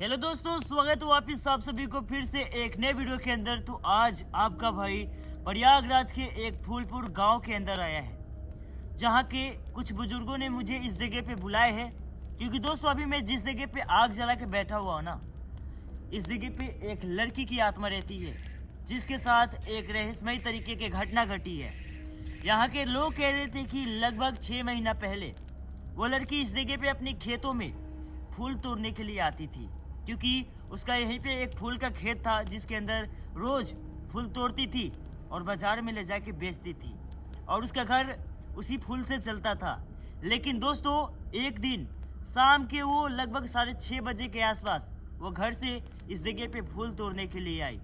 Hello दोस्तों, स्वागत है वापिस आप सभी को फिर से एक नए वीडियो के अंदर। तो आज आपका भाई प्रयागराज के एक फूलपुर गांव के अंदर आया है, जहां के कुछ बुजुर्गों ने मुझे इस जगह पे बुलाए हैं। क्योंकि दोस्तों अभी मैं जिस जगह पे आग जला के बैठा हुआ हूँ ना, इस जगह पे एक लड़की की आत्मा रहती है, जिसके साथ एक रहस्यमयी तरीके की घटना घटी है। यहाँ के लोग कह रहे थे कि लगभग 6 महीना पहले वो लड़की इस जगह पे अपने खेतों में फूल तोड़ने के लिए आती थी, क्योंकि उसका यहीं पे एक फूल का खेत था जिसके अंदर रोज फूल तोड़ती थी और बाजार में ले जाके बेचती थी, और उसका घर उसी फूल से चलता था। लेकिन दोस्तों एक दिन शाम के वो लगभग 6:30 बजे के आसपास वो घर से इस जगह पे फूल तोड़ने के लिए आई,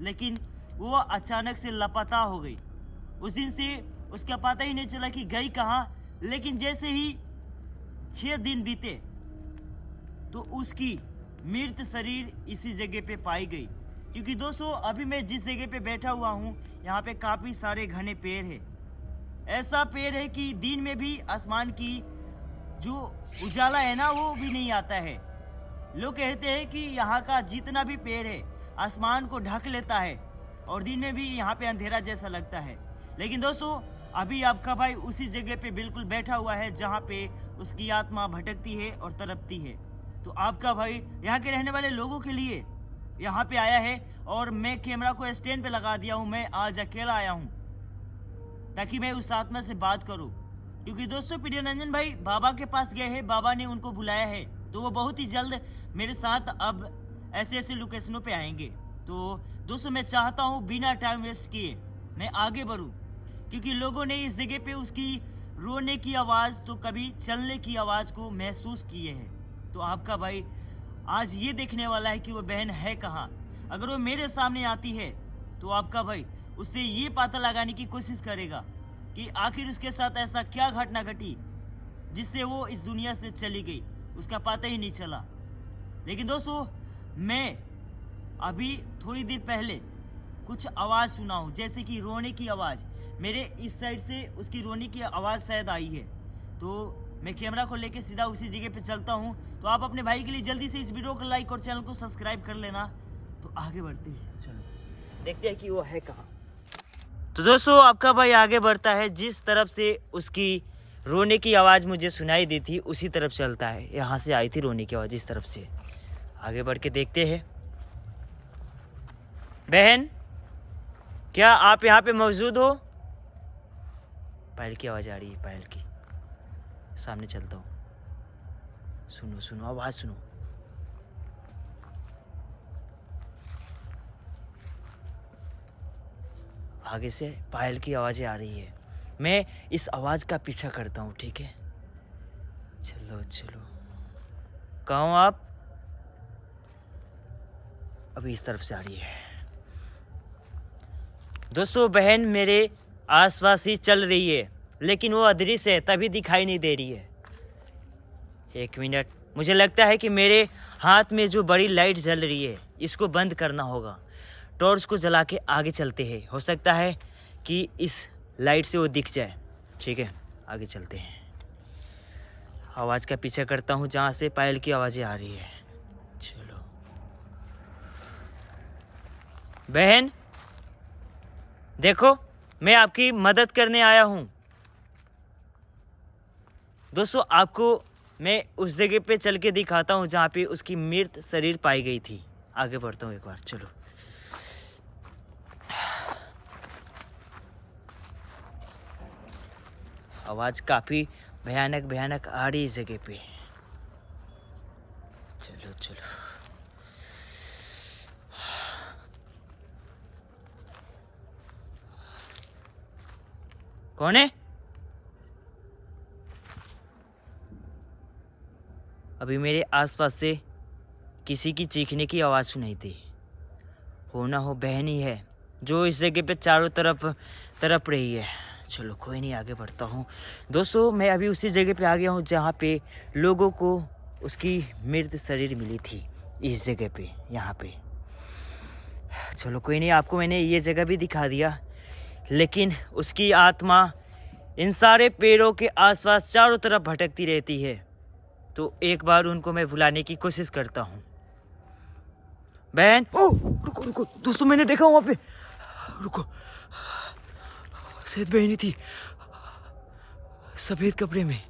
लेकिन वो अचानक से लापता हो गई। उस दिन से उसका पता ही नहीं चला कि गई कहाँ। लेकिन जैसे ही 6 दिन बीते तो उसकी मृत शरीर इसी जगह पे पाई गई। क्योंकि दोस्तों अभी मैं जिस जगह पे बैठा हुआ हूँ, यहाँ पे काफ़ी सारे घने पेड़ है। ऐसा पेड़ है कि दिन में भी आसमान की जो उजाला है ना, वो भी नहीं आता है। लोग कहते हैं कि यहाँ का जितना भी पेड़ है आसमान को ढक लेता है और दिन में भी यहाँ पे अंधेरा जैसा लगता है। लेकिन दोस्तों अभी आपका भाई उसी जगह पे बिल्कुल बैठा हुआ है जहाँ पे उसकी आत्मा भटकती है और तड़पती है। तो आपका भाई यहाँ के रहने वाले लोगों के लिए यहाँ पे आया है, और मैं कैमरा को स्टैंड पे लगा दिया हूँ। मैं आज अकेला आया हूँ ताकि मैं उस आत्मा से बात करूँ। क्योंकि दोस्तों प्रियरंजन भाई बाबा के पास गए हैं, बाबा ने उनको बुलाया है, तो वो बहुत ही जल्द मेरे साथ अब ऐसे लोकेशनों पे आएंगे। तो दोस्तों मैं चाहता हूँ बिना टाइम वेस्ट किए मैं आगे बढ़ूँ, क्योंकि लोगों ने इस जगह पे उसकी रोने की आवाज़ तो कभी चलने की आवाज़ को महसूस किए हैं। तो आपका भाई आज ये देखने वाला है कि वो बहन है कहाँ। अगर वो मेरे सामने आती है तो आपका भाई उससे ये पता लगाने की कोशिश करेगा कि आखिर उसके साथ ऐसा क्या घटना घटी जिससे वो इस दुनिया से चली गई, उसका पता ही नहीं चला। लेकिन दोस्तों मैं अभी थोड़ी देर पहले कुछ आवाज़ सुना हूँ, जैसे कि रोने की आवाज़। मेरे इस साइड से उसकी रोने की आवाज़ शायद आई है। तो मैं कैमरा को लेके सीधा उसी जगह पे चलता हूँ। तो आप अपने भाई के लिए जल्दी से इस वीडियो को लाइक और चैनल को सब्सक्राइब कर लेना। तो आगे बढ़ते हैं, चलो देखते हैं कि वो है कहाँ। तो दोस्तों आपका भाई आगे बढ़ता है, जिस तरफ से उसकी रोने की आवाज़ मुझे सुनाई दी थी उसी तरफ चलता है। यहाँ से आई थी रोने की आवाज़, इस तरफ से आगे बढ़ के देखते हैं। बहन क्या आप यहाँ पे मौजूद हो? पायल की आवाज़ आ रही है, पायल की। सामने चलता हूँ, सुनो सुनो आवाज़ सुनो। आगे से पायल की आवाज़ें आ रही है, मैं इस आवाज़ का पीछा करता हूँ, ठीक है? चलो चलो, कहाँ हो आप? अभी इस तरफ से आ रही है। दोस्तों बहन मेरे आसपास ही चल रही है, लेकिन वो अदृश्य है, तभी दिखाई नहीं दे रही है। 1 मिनट, मुझे लगता है कि मेरे हाथ में जो बड़ी लाइट जल रही है इसको बंद करना होगा। टॉर्च को जला के आगे चलते हैं, हो सकता है कि इस लाइट से वो दिख जाए। ठीक है आगे चलते हैं। आवाज़ का पीछा करता हूँ जहाँ से पायल की आवाज़ें आ रही है। चलो बहन देखो, मैं आपकी मदद करने आया हूँ। दोस्तों आपको मैं उस जगह पे चल के दिखाता हूँ जहाँ पे उसकी मृत शरीर पाई गई थी। आगे बढ़ता हूँ एक बार, चलो। आवाज़ काफ़ी भयानक आ रही इस जगह पे। चलो चलो, कौन है? अभी मेरे आसपास से किसी की चीखने की आवाज़ सुनाई थी। हो ना हो बहन ही है जो इस जगह पे चारों तरफ तड़प रही है। चलो कोई नहीं, आगे बढ़ता हूँ। दोस्तों मैं अभी उसी जगह पे आ गया हूँ जहाँ पे लोगों को उसकी मृत शरीर मिली थी, इस जगह पे, यहाँ पे। चलो कोई नहीं, आपको मैंने ये जगह भी दिखा दिया, लेकिन उसकी आत्मा इन सारे पेड़ों के आसपास चारों तरफ भटकती रहती है। तो एक बार उनको मैं भुलाने की कोशिश करता हूँ। बहन, ओ रुको रुको दोस्तों, मैंने देखा वहां पे, रुको, शायद बहन ही थी सफेद कपड़े में।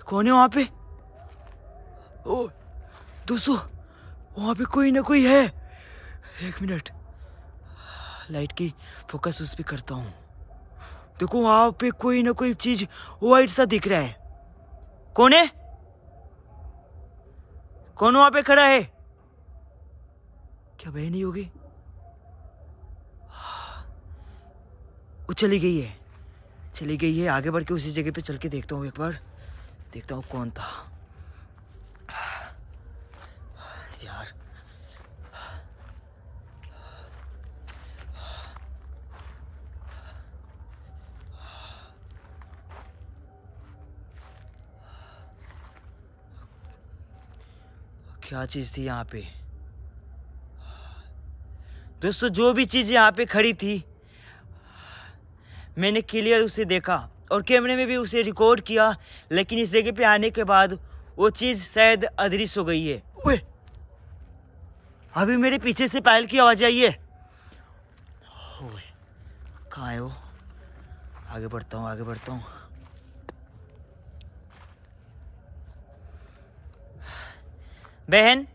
कौन है वहां पे? ओ दोस्तों, वहां पे कोई ना कोई है। एक मिनट, लाइट की फोकस उस पे करता हूँ। देखो वहां पे कोई ना कोई चीज व्हाइट सा दिख रहा है। कौन है? कौन वहां पे खड़ा है? क्या बहन ही होगी? वो चली गई है, चली गई है। आगे बढ़ के उसी जगह पे चल के देखता हूँ, एक बार देखता हूँ कौन था यार। क्या चीज थी यहाँ पे? दोस्तों, जो भी चीज यहाँ पे खड़ी थी, मैंने क्लियर उसे देखा और कैमरे में भी उसे रिकॉर्ड किया, लेकिन इस जगह पे आने के बाद वो चीज शायद अदृश्य हो गई है। ओए, अभी मेरे पीछे से पायल की आवाज आई है। ओए, कहाँ है वो? आगे बढ़ता हूँ, आगे बढ़ता हूँ। बहन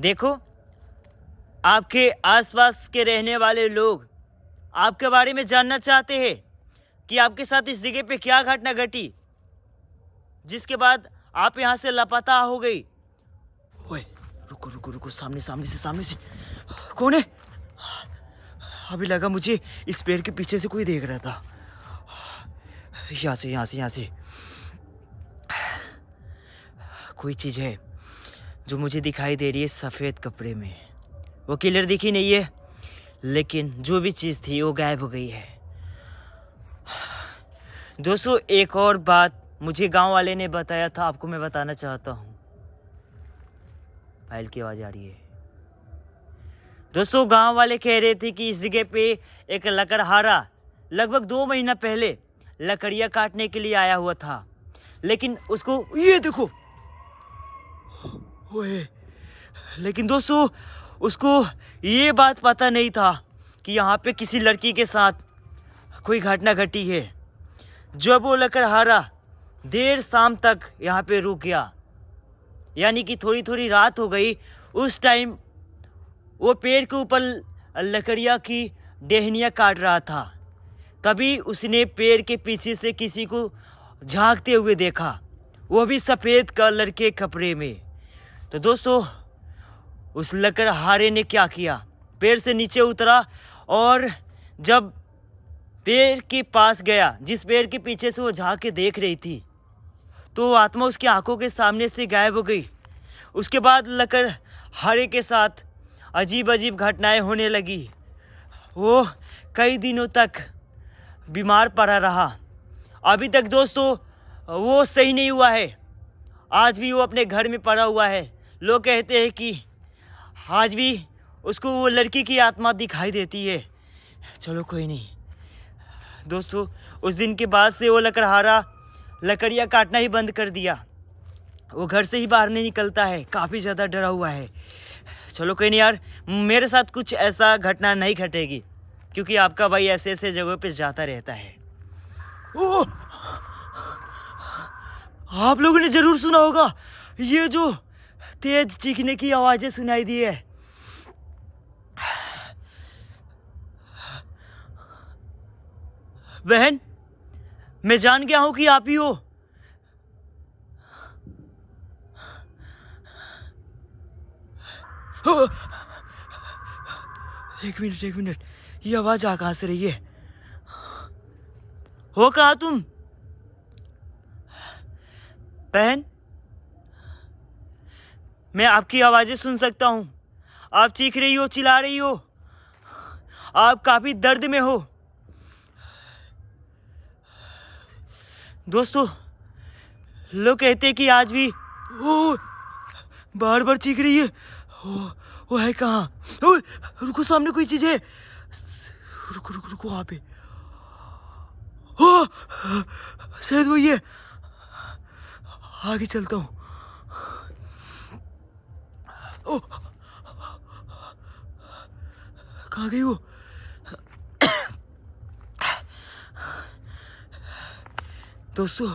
देखो, आपके आसपास के रहने वाले लोग आपके बारे में जानना चाहते हैं कि आपके साथ इस जगह पे क्या घटना घटी, जिसके बाद आप यहाँ से लापता हो गई। ओए, रुको रुको रुको, सामने से कौन है? अभी लगा मुझे इस पेड़ के पीछे से कोई देख रहा था। यहाँ से कोई चीज है जो मुझे दिखाई दे रही है सफेद कपड़े में। वो क्लियर दिखी नहीं है, लेकिन जो भी चीज थी वो गायब हो गई है। दोस्तों, एक और बात मुझे गांव वाले ने बताया था, आपको मैं बताना चाहता हूँ। फाइल की आवाज आ रही है। दोस्तों, गांव वाले कह रहे थे कि इस जगह पे एक लकड़हारा लगभग 2 महीना पहले लकड़ियाँ काटने के लिए आया हुआ था, लेकिन उसको, ये देखो, ओए, लेकिन दोस्तों उसको ये बात पता नहीं था कि यहाँ पे किसी लड़की के साथ कोई घटना घटी है। जब वो लकड़हारा देर शाम तक यहाँ पे रुक गया, यानी कि थोड़ी थोड़ी रात हो गई, उस टाइम वो पेड़ के ऊपर लकड़ियाँ की टहनियाँ काट रहा था। तभी उसने पेड़ के पीछे से किसी को झांकते हुए देखा, वो भी सफ़ेद कलर के कपड़े में। तो दोस्तों, उस लकड़हारे ने क्या किया, पेड़ से नीचे उतरा और जब पेड़ के पास गया, जिस पेड़ के पीछे से वो झांक के देख रही थी, तो वो आत्मा उसकी आंखों के सामने से गायब हो गई। उसके बाद लकड़हारे के साथ अजीब अजीब घटनाएं होने लगी। वो कई दिनों तक बीमार पड़ा रहा। अभी तक दोस्तों वो सही नहीं हुआ है, आज भी वो अपने घर में पड़ा हुआ है। लोग कहते हैं कि आज भी उसको वो लड़की की आत्मा दिखाई देती है। चलो कोई नहीं दोस्तों, उस दिन के बाद से वो लकड़हारा लकड़ियाँ काटना ही बंद कर दिया। वो घर से ही बाहर नहीं निकलता है, काफ़ी ज़्यादा डरा हुआ है। चलो कोई नहीं यार, मेरे साथ कुछ ऐसा घटना नहीं घटेगी, क्योंकि आपका भाई ऐसे ऐसे जगहों पे जाता रहता है। ओ, आप लोगों ने ज़रूर सुना होगा ये जो तेज चीखने की आवाज़ें सुनाई दी है। बहन, मैं जान गया हूं कि आप ही हो। एक मिनट, ये आवाज आ कहां से रही है? हो कहा तुम? बहन, मैं आपकी आवाजें सुन सकता हूं। आप चीख रही हो, चिल्ला रही हो, आप काफी दर्द में हो। दोस्तों, लोग कहते हैं कि आज भी ओ बार बार चीख रही है। वो है कहाँ? रुको, सामने कोई चीज है। रुको वहां पे। शायद वही है। आगे चलता हूँ। ओ, कहाँ गई वो? दोस्तों,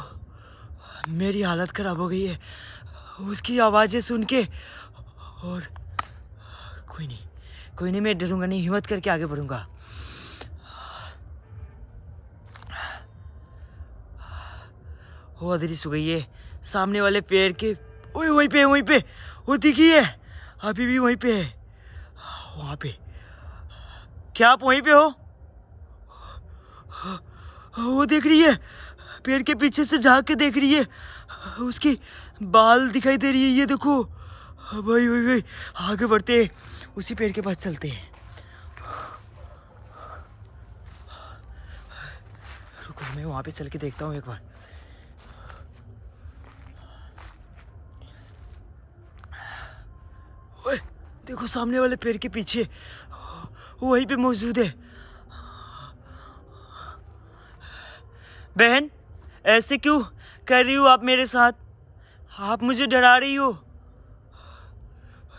मेरी हालत खराब हो गई है उसकी आवाज़ें सुन के। और कोई नहीं, मैं डरूंगा नहीं, हिम्मत करके आगे बढ़ूंगा। वो अदृश्य हो गई है सामने वाले पेड़ के। ओए वहीं पे वो दिखी है, अभी भी वहीं पे है। वहाँ पे क्या आप वहीं पे हो? वो देख रही है, पेड़ के पीछे से झांक के देख रही है, उसकी बाल दिखाई दे रही है। ये देखो भाई, आगे बढ़ते हैं, उसी पेड़ के पास चलते हैं। रुको, मैं वहाँ पे चल के देखता हूँ एक बार। ओए देखो, सामने वाले पेड़ के पीछे वहीं पे मौजूद है। बहन, ऐसे क्यों कर रही हो आप मेरे साथ? आप मुझे डरा रही हो।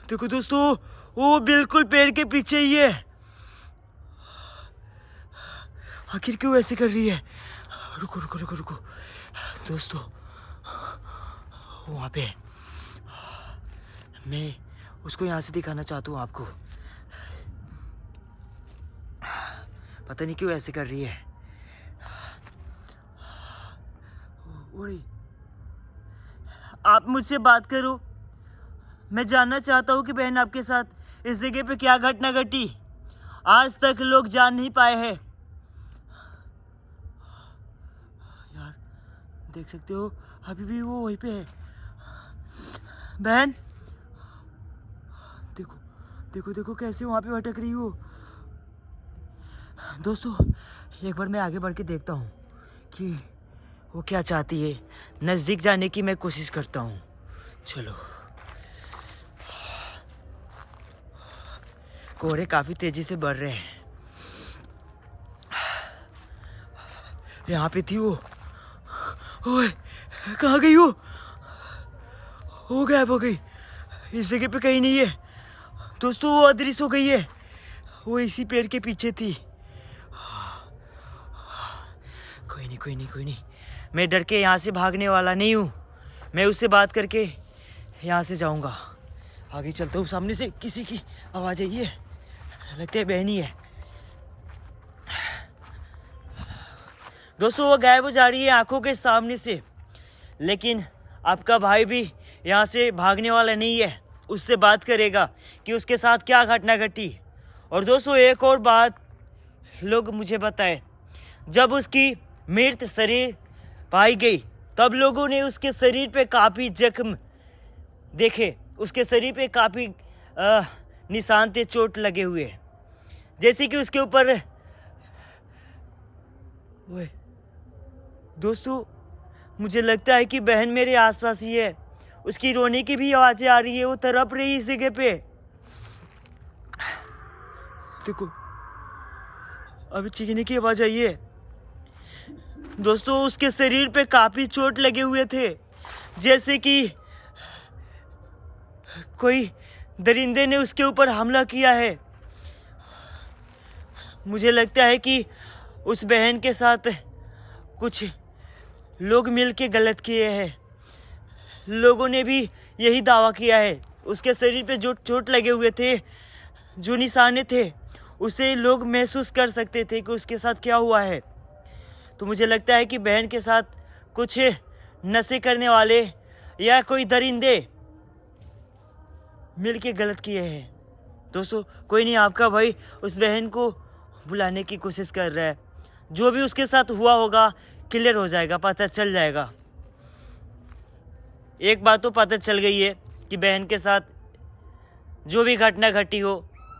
देखो दोस्तों, वो बिल्कुल पेड़ के पीछे ही है। आखिर क्यों ऐसे कर रही है? रुको दोस्तों, वहाँ पे है। मैं उसको यहाँ से दिखाना चाहता हूँ आपको। पता नहीं क्यों ऐसे कर रही है। आप मुझसे बात करो, मैं जानना चाहता हूँ कि बहन आपके साथ इस जगह पे क्या घटना घटी, आज तक लोग जान नहीं पाए हैं। यार देख सकते हो, अभी भी वो वहीं पे है। बहन देखो कैसे वहाँ पे भटक रही हो। दोस्तों, एक बार मैं आगे बढ़ के देखता हूँ कि वो क्या चाहती है। नज़दीक जाने की मैं कोशिश करता हूँ। चलो। कोहरे काफ़ी तेज़ी से बढ़ रहे हैं। यहाँ पे थी वो। ओए, कहाँ गई वो? गायब हो गई, इस जगह पे कहीं नहीं है। दोस्तों, वो अदृश्य हो गई है। वो इसी पेड़ के पीछे थी। कोई नहीं, मैं डर के यहाँ से भागने वाला नहीं हूँ। मैं उससे बात करके यहाँ से जाऊँगा। आगे चलता हूँ। सामने से किसी की आवाज़ आई है, लगता है बहन ही है। दोस्तों, वो गायब हो जा रही है आंखों के सामने से, लेकिन आपका भाई भी यहाँ से भागने वाला नहीं है। उससे बात करेगा कि उसके साथ क्या घटना घटी। और दोस्तों, एक और बात लोग मुझे बताए, जब उसकी मृत शरीर पाई गई तब लोगों ने उसके शरीर पे काफ़ी जख्म देखे। उसके शरीर पे काफ़ी निशान थे, चोट लगे हुए, जैसे कि उसके ऊपर। ओए दोस्तों, मुझे लगता है कि बहन मेरे आसपास ही है। उसकी रोने की भी आवाज़ें आ रही है, वो तड़प रही है इस जगह पे। देखो, अभी चीखने की आवाज़ आई है। दोस्तों, उसके शरीर पे काफ़ी चोट लगे हुए थे, जैसे कि कोई दरिंदे ने उसके ऊपर हमला किया है। मुझे लगता है कि उस बहन के साथ कुछ लोग मिलके गलत किए हैं। लोगों ने भी यही दावा किया है। उसके शरीर पे जो चोट लगे हुए थे, जो निशाने थे, उसे लोग महसूस कर सकते थे कि उसके साथ क्या हुआ है। तो मुझे लगता है कि बहन के साथ कुछ नशे करने वाले या कोई दरिंदे मिल के गलत किए हैं। दोस्तों, कोई नहीं, आपका भाई उस बहन को बुलाने की कोशिश कर रहा है। जो भी उसके साथ हुआ होगा क्लियर हो जाएगा, पता चल जाएगा। एक बात तो पता चल गई है कि बहन के साथ जो भी घटना घटी हो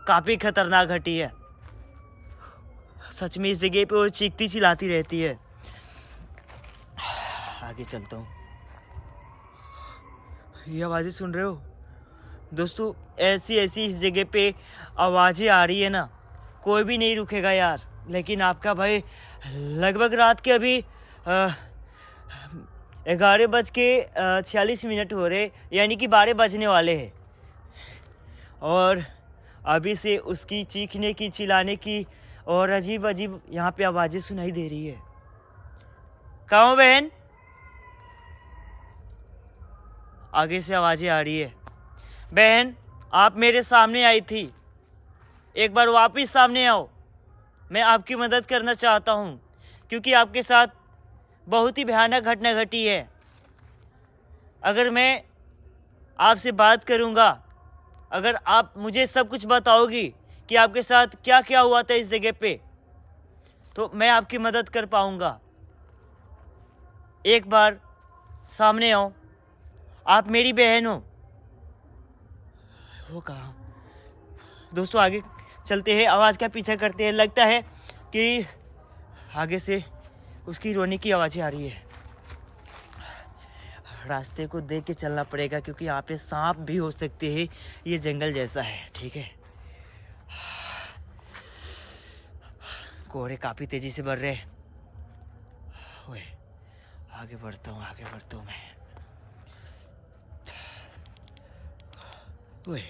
काफ़ी खतरनाक घटी है। सच में इस जगह पे वो चीखती चिल्लाती रहती है। आगे चलता हूँ। ये आवाज़ें सुन रहे हो दोस्तों? ऐसी इस जगह पे आवाज़ें आ रही है ना, कोई भी नहीं रुकेगा यार। लेकिन आपका भाई लगभग रात के अभी 11:46 हो रहे, यानी कि 12 बजने वाले हैं। और अभी से उसकी चीखने की, चिल्लाने की और अजीब अजीब यहाँ पे आवाज़ें सुनाई दे रही है। कहाँ हो बहन? आगे से आवाज़ें आ रही है। बहन, आप मेरे सामने आई थी, एक बार वापस सामने आओ। मैं आपकी मदद करना चाहता हूँ क्योंकि आपके साथ बहुत ही भयानक घटना घटी है। अगर मैं आपसे बात करूँगा, अगर आप मुझे सब कुछ बताओगी कि आपके साथ क्या क्या हुआ था इस जगह पे, तो मैं आपकी मदद कर पाऊँगा। एक बार सामने आओ, आप मेरी बहन हो। वो कहाँ? दोस्तों आगे चलते हैं, आवाज़ का पीछा करते हैं। लगता है कि आगे से उसकी रोने की आवाज़ें आ रही है। रास्ते को देख के चलना पड़ेगा क्योंकि यहाँ पे सांप भी हो सकते हैं, ये जंगल जैसा है। ठीक है, कोहरे काफ़ी तेज़ी से बढ़ रहे हैं। ओए, आगे बढ़ता हूँ मैं। ओए,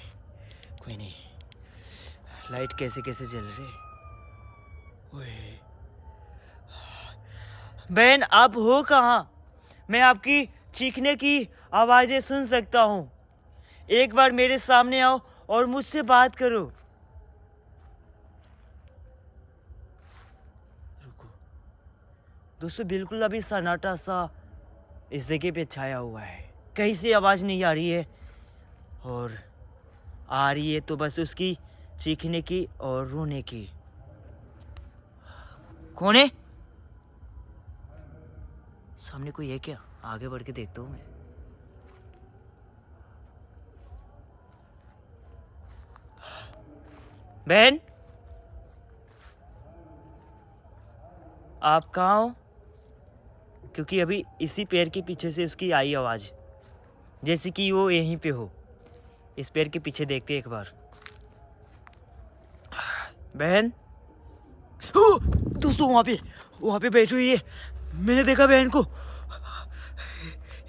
कोई नहीं, लाइट कैसे कैसे जल रही। ओए बहन, आप हो कहाँ? मैं आपकी चीखने की आवाज़ें सुन सकता हूँ। एक बार मेरे सामने आओ और मुझसे बात करो। रुको दोस्तों, बिल्कुल अभी सन्नाटा सा इस जगह पे छाया हुआ है। कहीं से आवाज़ नहीं आ रही है, और आ रही है तो बस उसकी चीखने की और रोने की। कौन है? सामने कोई है क्या? आगे बढ़ के देखता हूँ मैं। बहन, आप कहाँ हो? क्योंकि अभी इसी पेड़ के पीछे से उसकी आई आवाज़, जैसे कि वो यहीं पे हो। इस पेड़ के पीछे देखते एक बार। बहन, दोस्तों वहाँ पे बैठी हुई है। मैंने देखा बहन को,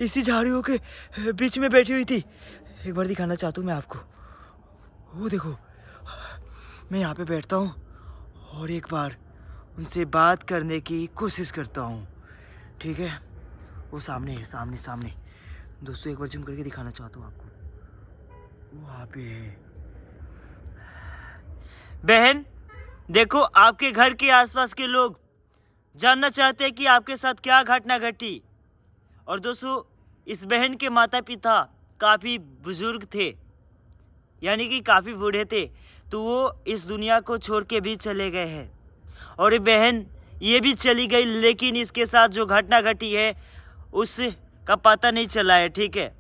इसी झाड़ियों के बीच में बैठी हुई थी। एक बार दिखाना चाहता हूँ मैं आपको। वो देखो, मैं यहाँ पे बैठता हूँ और एक बार उनसे बात करने की कोशिश करता हूँ। ठीक है, वो सामने है, सामने। दोस्तों एक बार जूम करके दिखाना चाहता हूँ आपको। वहाँ पे है। बहन देखो, आपके घर के आसपास के लोग जानना चाहते हैं कि आपके साथ क्या घटना घटी। और दोस्तों, इस बहन के माता पिता काफ़ी बुजुर्ग थे, यानी कि काफ़ी बूढ़े थे, तो वो इस दुनिया को छोड़ के भी चले गए हैं। और ये बहन ये भी चली गई, लेकिन इसके साथ जो घटना घटी है उसका पता नहीं चला है। ठीक है,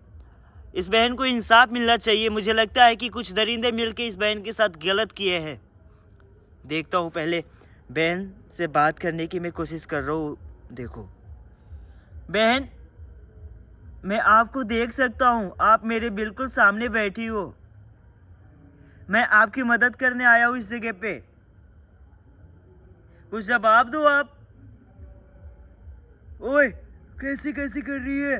इस बहन को इंसाफ मिलना चाहिए। मुझे लगता है कि कुछ दरिंदे मिलके इस बहन के साथ गलत किए हैं। देखता हूँ, पहले बहन से बात करने की मैं कोशिश कर रहा हूँ। देखो बहन, मैं आपको देख सकता हूँ, आप मेरे बिल्कुल सामने बैठी हो। मैं आपकी मदद करने आया हूँ इस जगह पे। कुछ जवाब दो आप। ओए, कैसी कर रही है?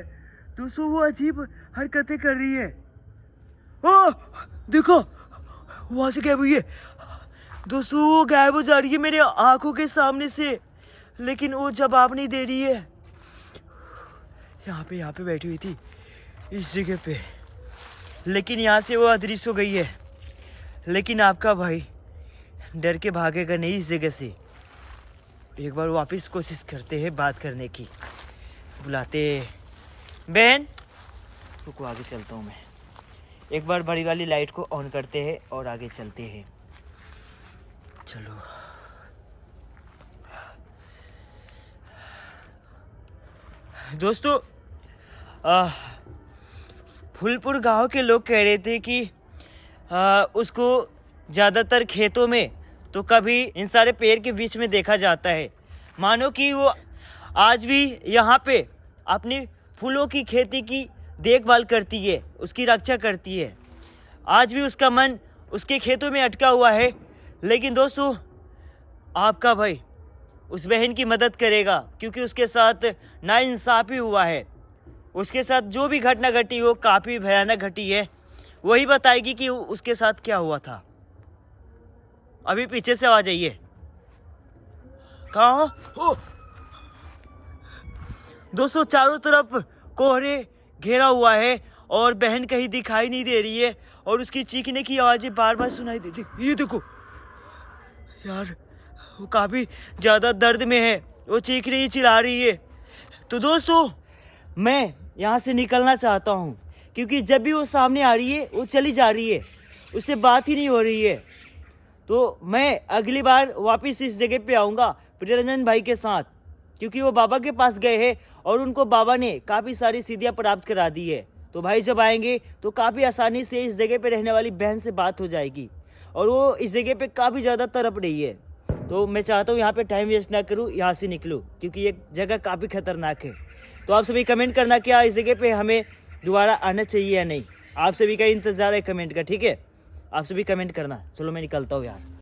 दोस्तों वो अजीब हरकतें कर रही है। ओ देखो, वहां से गायब हुई है। दोस्तों वो गायब हो जा रही है मेरे आंखों के सामने से, लेकिन वो जवाब नहीं दे रही है। यहाँ पे बैठी हुई थी इस जगह पे, लेकिन यहाँ से वो अदृश्य हो गई है। लेकिन आपका भाई डर के भागेगा नहीं इस जगह से। एक बार वापस कोशिश करते हैं बात करने की, बुलाते। बहन रुको, आगे चलता हूँ मैं। एक बार बड़ी वाली लाइट को ऑन करते हैं और आगे चलते हैं। चलो दोस्तों, फूलपुर गांव के लोग कह रहे थे कि उसको ज़्यादातर खेतों में तो कभी इन सारे पेड़ के बीच में देखा जाता है। मानो कि वो आज भी यहाँ पे अपनी फूलों की खेती की देखभाल करती है, उसकी रक्षा करती है। आज भी उसका मन उसके खेतों में अटका हुआ है। लेकिन दोस्तों, आपका भाई उस बहन की मदद करेगा क्योंकि उसके साथ नाइंसाफ़ी हुआ है। उसके साथ जो भी घटना घटी वो काफ़ी भयानक घटी है वही बताएगी कि उसके साथ क्या हुआ था। अभी पीछे से आ जाइए। कहाँ हो? दोस्तों चारों तरफ कोहरे घेरा हुआ है और बहन कहीं दिखाई नहीं दे रही है और उसकी चीखने की आवाज़ें बार बार सुनाई देती। ये देखो यार, वो काफ़ी ज़्यादा दर्द में है, वो चीख रही चिल्ला रही है। तो दोस्तों मैं यहाँ से निकलना चाहता हूँ क्योंकि जब भी वो सामने आ रही है वो चली जा रही है, उससे बात ही नहीं हो रही है। तो मैं अगली बार वापस इस जगह पे आऊँगा प्रियरंजन भाई के साथ, क्योंकि वो बाबा के पास गए हैं और उनको बाबा ने काफ़ी सारी सिद्धियाँ प्राप्त करा दी है। तो भाई जब आएंगे तो काफ़ी आसानी से इस जगह पे रहने वाली बहन से बात हो जाएगी और वो इस जगह पे काफ़ी ज़्यादा तड़प रही है। तो मैं चाहता हूँ यहाँ पे टाइम वेस्ट ना करूँ, यहाँ से निकलूँ क्योंकि ये जगह काफ़ी खतरनाक है। तो आप सभी कमेंट करना क्या इस जगह पे हमें दोबारा आना चाहिए या नहीं। आप सभी का इंतज़ार है कमेंट का, ठीक है? आप सभी कमेंट करना। चलो मैं निकलता हूँ यार।